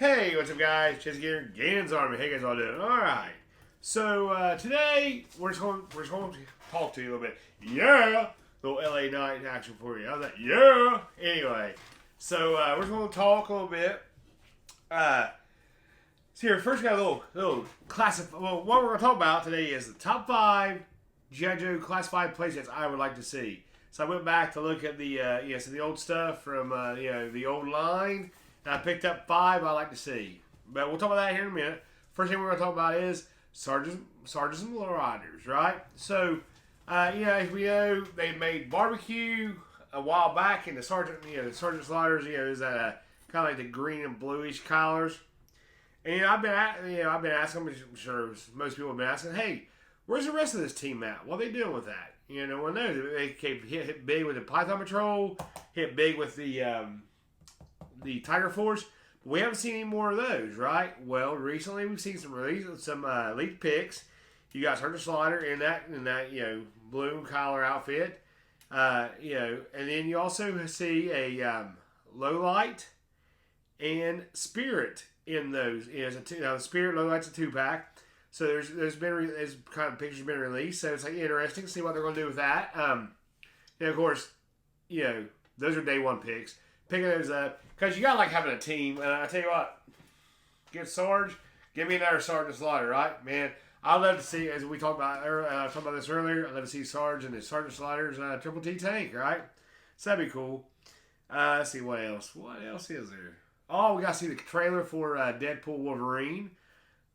Hey, what's up, guys? Just here, Gannon's Army. How you guys all doing? All right. So today we're just going to talk to you a little bit. Yeah, little LA night action for you. I was like, yeah. Anyway, so we're just going to talk a little bit. So here, first we got a little classic. Well, what we're going to talk about today is the top 5 G.I. Joe classified playsets I would like to see. So I went back to look at the so the old stuff from the old line. And I picked up 5 I like to see. But we'll talk about that here in a minute. First thing we're going to talk about is Sergeants and Riders, right? So, as we know, they made barbecue a while back, and the Sergeant's Riders, is that kind of like the green and bluish colors. And I've been asking, I'm sure most people have been asking, hey, where's the rest of this team at? What are they doing with that? Well, no, they hit big with the Python Patrol, hit big with the Tiger Force. But we haven't seen any more of those, right? Well, recently we've seen some leaked pics. You got Sergeant Slaughter in that blue collar outfit, and then you also see a Low Light and Spirit in those. Spirit Low Light's a 2-pack. So there's kind of pictures been released. So it's like interesting to see what they're going to do with that. Of course, those are day one picks. Picking those up because you got like having a team. And I tell you what, get Sarge, give me another Sergeant Slaughter, right, man? I'd love to see, as we talked about this earlier. I'd love to see Sarge and the Sergeant Slaughter's Triple T tank, right? So that'd be cool. Let's see what else. What else is there? Oh, we got to see the trailer for Deadpool Wolverine,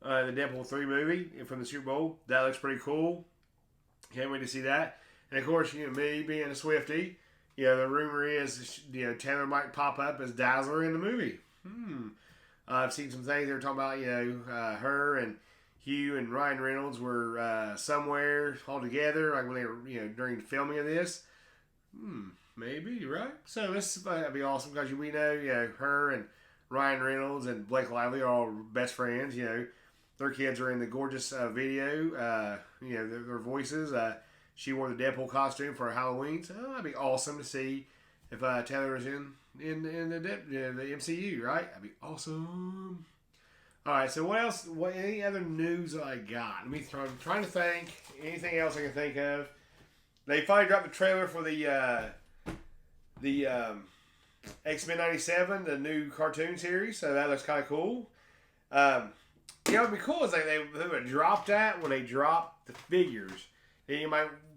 the Deadpool 3 movie from the Super Bowl. That looks pretty cool. Can't wait to see that. And of course, me being a Swiftie. The rumor is, Taylor might pop up as Dazzler in the movie. I've seen some things they were talking about, her and Hugh and Ryan Reynolds were somewhere all together, like when they were, during the filming of this. Maybe, right? So this would be awesome because we know, her and Ryan Reynolds and Blake Lively are all best friends. Their kids are in the gorgeous video. Their voices. She wore the Deadpool costume for Halloween, so that'd be awesome to see if Taylor was in the MCU, right? That'd be awesome. All right, so what else? Any other news I got? I'm trying to think. Anything else I can think of? They finally dropped the trailer for the X-Men '97, the new cartoon series. So that looks kind of cool. What'd be cool is they would drop that when they drop the figures.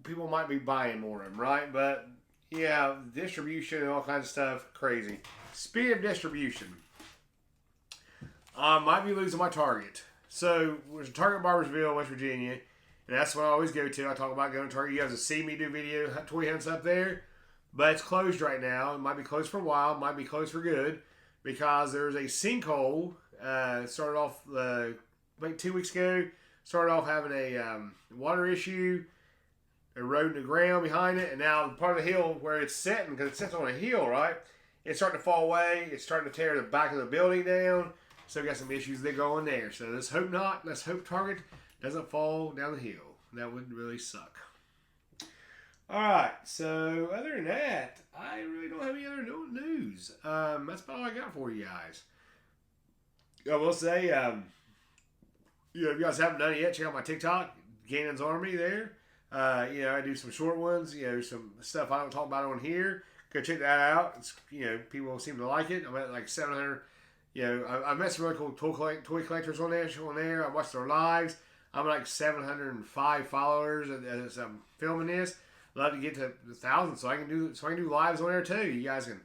People might be buying more of them, right? But distribution and all kinds of stuff, crazy. Speed of distribution. Might be losing my Target. So there's a Target Barbersville, West Virginia, and that's what I always go to. I talk about going to Target. You guys have seen me do video toy hunts up there, but it's closed right now. It might be closed for a while. It might be closed for good because there's a sinkhole. Started off like 2 weeks ago. Started off having a water issue, eroding the ground behind it, and now part of the hill where it's sitting, because it sits on a hill, right? It's starting to fall away. It's starting to tear the back of the building down. So we got some issues that go in there. So let's hope not. Let's hope Target doesn't fall down the hill. That would really suck. All right. So other than that, I really don't have any other news. That's about all I got for you guys. I will say, if you guys haven't done it yet, check out my TikTok, Gannon's Army there. I do some short ones, some stuff I don't talk about on here. Go check that out. It's, people seem to like it. I'm at like 700. I met some really cool toy collectors on there. I watched their lives. I'm like 705 followers as I'm filming this. Love to get to 1,000 so I can do lives on there too. You guys can,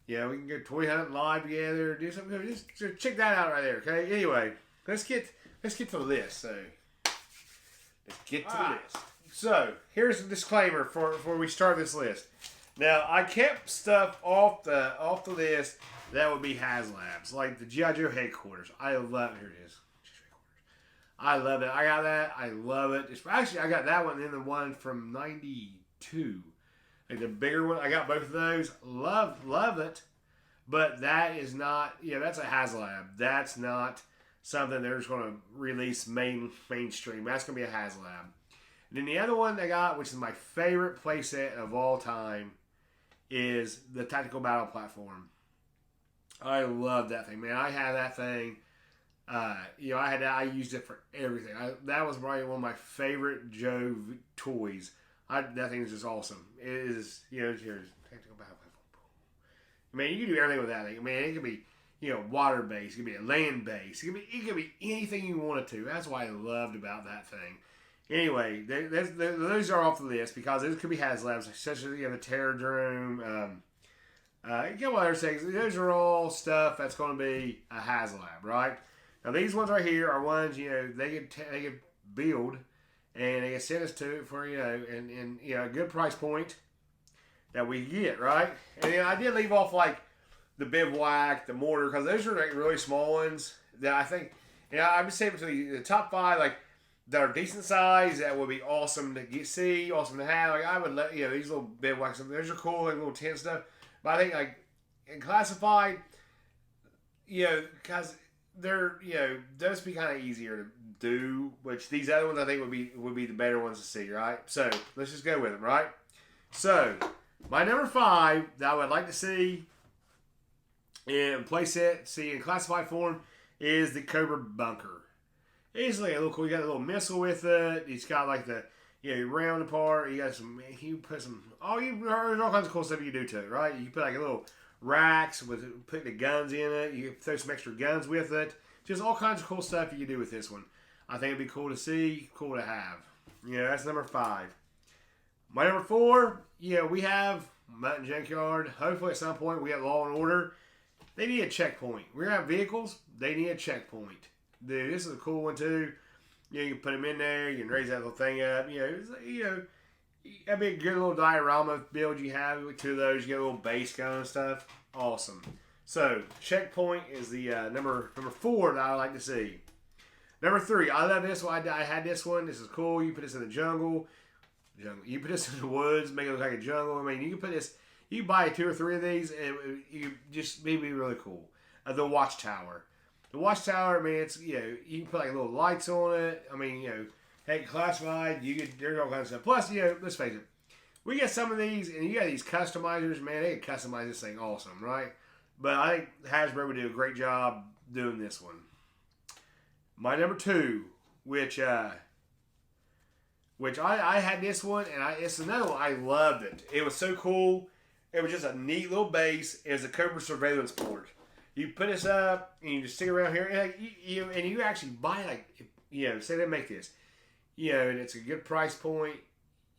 we can go toy hunting live together, do something. Just check that out right there. Okay. Anyway, let's get to the list. So let's get to the list. So here's the disclaimer before we start this list. Now I kept stuff off the list that would be HasLabs, like the G.I. Joe headquarters. I love it. Here it is. I love it. I got that. I love it. Actually, I got that one and the one from '92, like the bigger one. I got both of those. Love it. But that is not. That's a HasLab. That's not something they're just going to release mainstream. That's going to be a HasLab. And then the other one I got, which is my favorite playset of all time, is the Tactical Battle Platform. I love that thing, man. I had that thing. I used it for everything. That was probably one of my favorite Joe toys. That thing is just awesome. It is, it's yours. Man, you can do everything with that thing. Man, it could be, water based. It could be a land based. It could be anything you want it to. That's what I loved about that thing. Anyway, those are off the list because those could be HasLabs, such as the Terror Drone. A couple other things. Those are all stuff that's going to be a HasLab, right? Now these ones right here are ones they could build and they can send us to for and a good price point that we get, right? And I did leave off like the bivouac, the mortar, because those are like really small ones that I think. I'm just saying between the top 5 like that are decent size that would be awesome to see, awesome to have. Like I would let these little bivouacs. Those are cool, like little tent stuff. But I think like in classified, because they're those be kind of easier to do. Which these other ones I think would be the better ones to see, right? So let's just go with them, right? So my number 5 that I would like to see in playset, see in classified form, is the Cobra Bunker. It's like a little cool. You got a little missile with it. It's got like the round apart. You got some. You put some. There's all kinds of cool stuff you can do to it, right? You can put like a little racks with put the guns in it. You can throw some extra guns with it. Just all kinds of cool stuff you can do with this one. I think it'd be cool to see, cool to have. That's number 5. My number 4, we have Mountain Junkyard. Hopefully at some point we have Law and Order. They need a checkpoint. We're going to have vehicles. They need a checkpoint. Dude, this is a cool one too. You can put them in there. You can raise that little thing up. That'd be a good little diorama build you have with 2 of those. You get a little base gun and stuff. Awesome. So, checkpoint is the number 4 that I like to see. Number 3, I love this one. I had this one. This is cool. You put this in the jungle. You put this in the woods, make it look like a jungle. I mean, you can put this. You can buy 2 or 3 of these, and you just maybe really cool. The Watchtower. The Watchtower, I mean, it's you can put like little lights on it. I mean, hey, classified. There's all kinds of stuff. Plus, let's face it, we get some of these, and you got these customizers. Man, they can customize this thing awesome, right? But I think Hasbro would do a great job doing this one. My number 2, which I had this one, and it's another one. I loved it. It was so cool. It was just a neat little base. It was a Cobra surveillance board. You put this up, and you just stick around here, and you actually buy say they make this, and it's a good price point.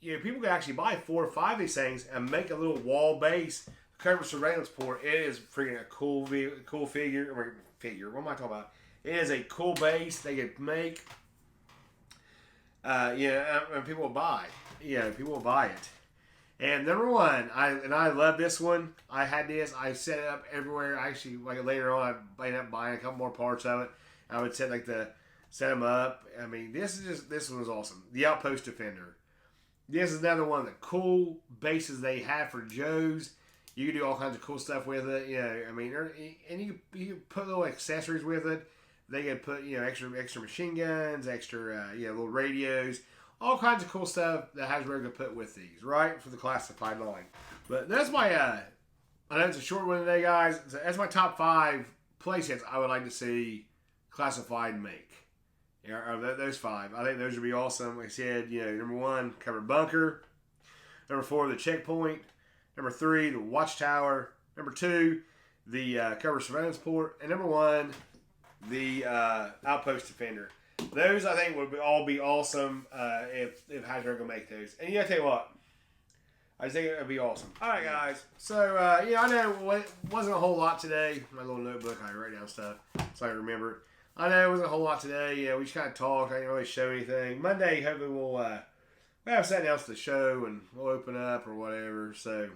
People can actually buy 4 or 5 of these things and make a little wall base Cobra surveillance port. It is freaking a cool figure. What am I talking about? It is a cool base they could make. And people will buy. People will buy it. And number 1, I love this one. I had this. I set it up everywhere. Actually, like later on, I ended up buying a couple more parts of it. I would set them up. I mean, this one was awesome. The Outpost Defender. This is another one of the cool bases they have for Joe's. You can do all kinds of cool stuff with it. I mean, and you can put little accessories with it. They can put extra machine guns, extra little radios. All kinds of cool stuff that Hasbro could put with these, right? For the classified line. But that's my, I know it's a short one today, guys. That's my top 5 playsets I would like to see classified make. Those 5. I think those would be awesome. Like I said, number 1, Cobra Bunker. Number 4, the Checkpoint. Number 3, the Watchtower. Number 2, the Cobra Surveillance Port. And number 1, the Outpost Defender. Those I think would all be awesome if Hasbro can make those. And I tell you what, I just think it would be awesome. All right, guys. So I know it wasn't a whole lot today. My little notebook, I write down stuff so I remember it. I know it wasn't a whole lot today. We just kind of talked. I didn't really show anything. Monday, hopefully we'll have something else to show and we'll open up or whatever. So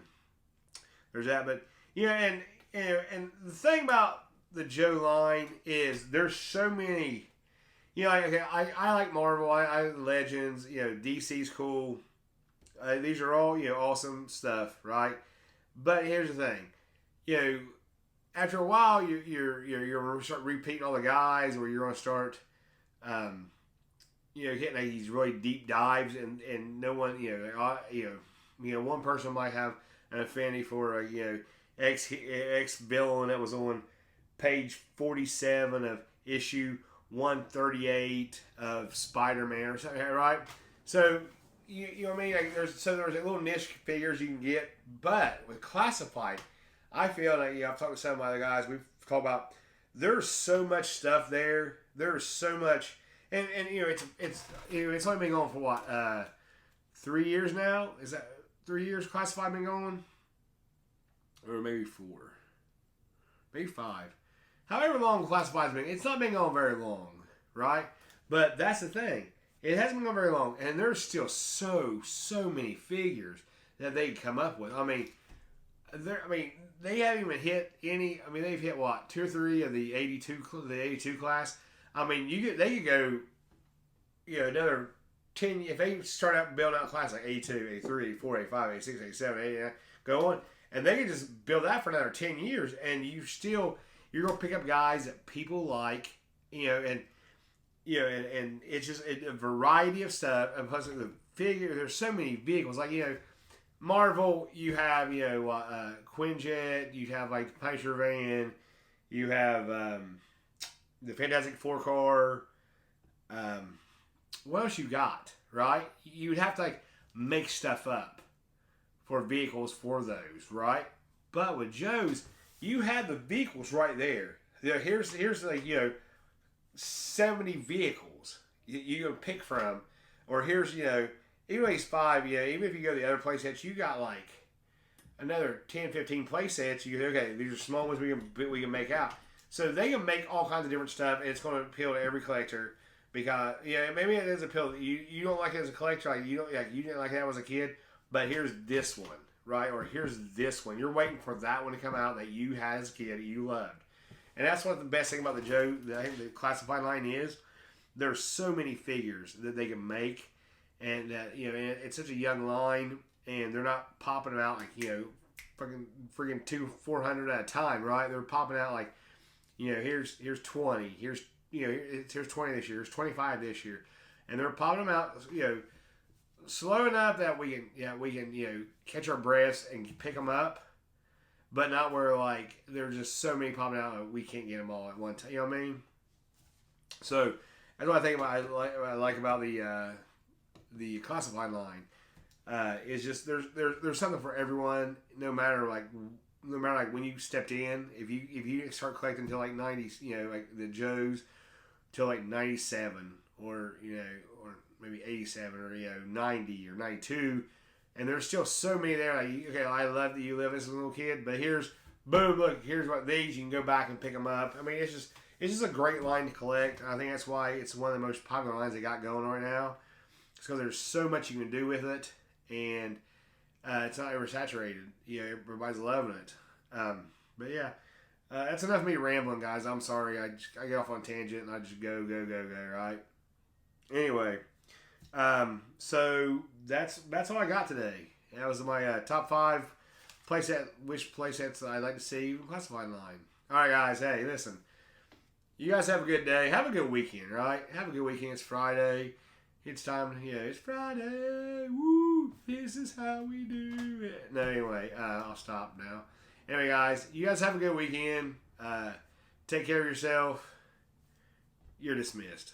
there's that. But and the thing about the Joe line is there's so many. I like Marvel. I Legends. DC's cool. These are all awesome stuff, right? But here's the thing. After a while, you're going to start repeating all the guys, or you're going to start, getting these really deep dives, and no one, one person might have an affinity for X villain that was on page 47 of issue 138 of Spider-Man or something, right? So you know what I mean? Like there's little niche figures you can get, but with classified, I feel like I've talked to some of my other guys. We've talked about there's so much stuff there. There's so much, and it's only been going for what 3 years now? Is that 3 years classified been going, or maybe 4, maybe 5? However long classified's been, it's not been going very long, right? But that's the thing. It hasn't been going very long, and there's still so many figures that they can come up with. I mean, they haven't even hit any. I mean, they've hit what 2 or 3 of the 82 class. I mean, they could go, another 10. If they start out building out class like 82, 83, 84, 85, 86, 87, 89, go on, and they can just build that for another 10 years, and you're gonna pick up guys that people like, and it's just a variety of stuff. And plus the figure, there's so many vehicles. Like Marvel, you have Quinjet, you have like Punisher van, you have the Fantastic Four car. What else you got? Right? You'd have to like make stuff up for vehicles for those, right? But with Joe's, you have the vehicles right there. Here's like 70 vehicles you can pick from, or here's even though he's 5, even if you go to the other playsets, you got like another 10, 15 playsets. You okay, these are small ones we can make out. So they can make all kinds of different stuff, and it's going to appeal to every collector because maybe it does appeal. You don't like it as a collector, like you didn't like that as a kid, but here's this one. Right, or here's this one. You're waiting for that one to come out that you had as a kid, that you loved, and that's what the best thing about the classified line is. There's so many figures that they can make, and it's such a young line, and they're not popping them out like freaking 400 at a time, right? They're popping out like here's 20, here's 20 this year, here's 25 this year, and they're popping them out slow enough that we can catch our breaths and pick them up, but not where like there's just so many popping out that we can't get them all at one time. You know what I mean? So that's what I think about. What I like about the classified line is just there's something for everyone. No matter when you stepped in, if you start collecting until like 90s, like the Joes till like 97 or maybe 87 or 90 or 92, and there's still so many there. Like, okay, I love that you live as a little kid, but here's here's what these, you can go back and pick them up. I mean, it's just a great line to collect. I think that's why it's one of the most popular lines they got going right now. It's because there's so much you can do with it, and it's not oversaturated. Everybody's loving it. But yeah, that's enough of me rambling, guys. I'm sorry. I get off on a tangent and I just go, right? Anyway. So that's all I got today. That was my top 5 playsets that I'd like to see in the classified line. All right, guys. Hey, listen. You guys have a good day. Have a good weekend, right? Have a good weekend. It's Friday. It's time. It's Friday. Woo! This is how we do it. No, anyway, I'll stop now. Anyway, guys, you guys have a good weekend. Take care of yourself. You're dismissed.